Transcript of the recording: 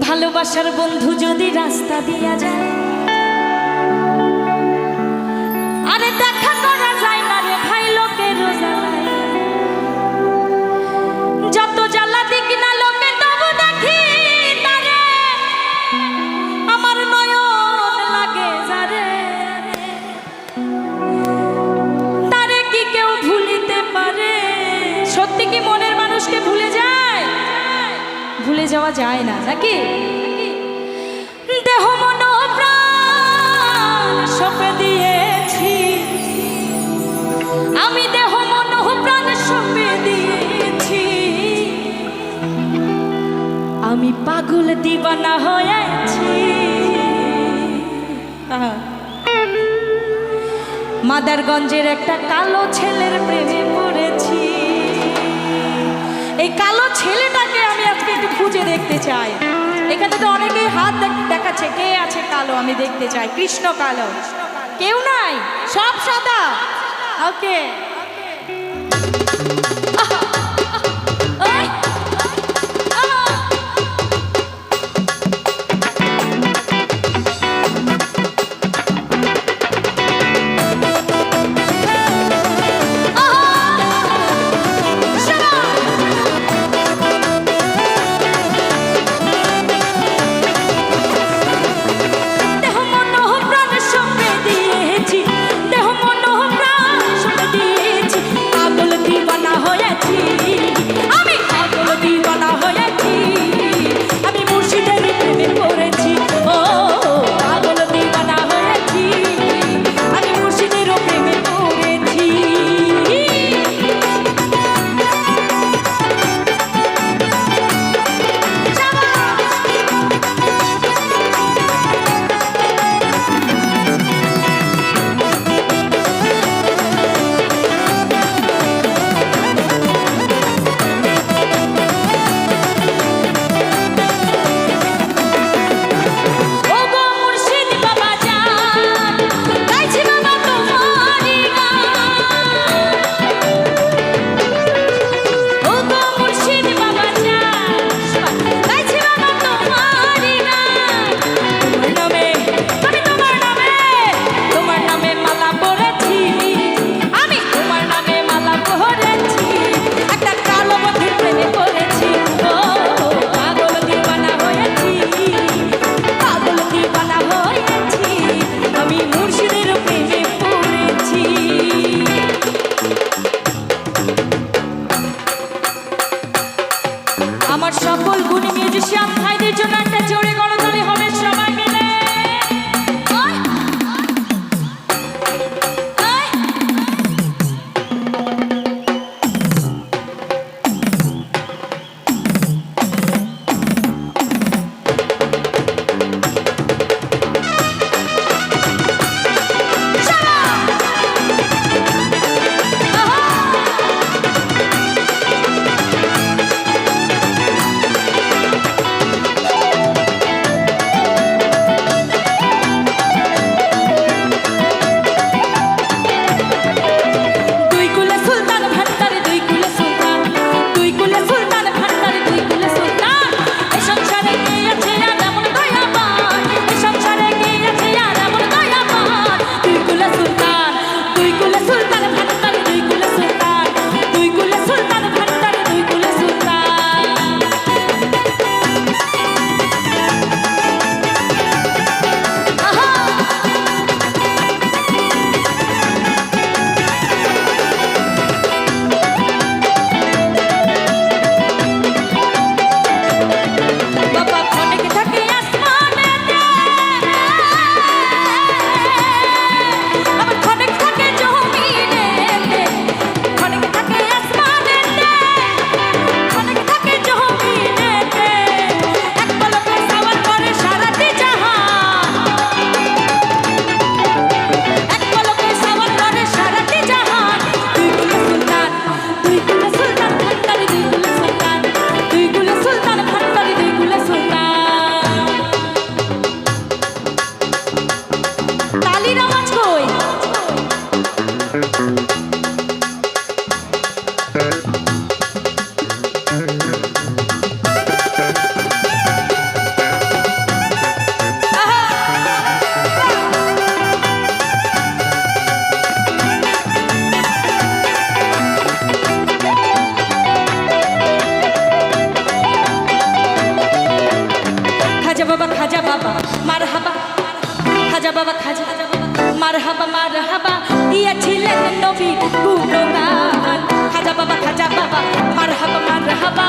ভালোবাসার বন্ধু যদি রাস্তা দিয়া যায়, আরে দেখা করা যায় না রে ভাই লোকের জ্বালায়। যত জ্বালা দিক না লোকে তবু দেখি তারে, আমার নয়ন লাগে যারে। তারে কি কেউ ভুলিতে পারে? সত্যি কি মনের মানুষকে ভুলে যায়? ভুলে যাওয়া যায় না নাকি? দেহ মন প্রাণ সঁপে দিয়েছি আমি, দেহ মন প্রাণ সঁপে দিয়েছি আমি, পাগল দিবানা হয়েছি। মাদারগঞ্জের একটা কালো ছেলের প্রেমে পড়েছি। এই কালো ছেলেটাকে আমি আজকে একটু খুঁজে দেখতে চাই। এখানে তো অনেকেই হাত দেখাচ্ছে, কে আছে কালো আমি দেখতে চাই। কৃষ্ণ কালো কেউ নাই, সব সাদা। ওকে বাবা খাজা বাবা মারহাবা, খাজা বাবা খাজা মারহাবা মারহাবা দিয়েছিলেন নবী গুণগান। খাজা বাবা মারহাবা মারহাবা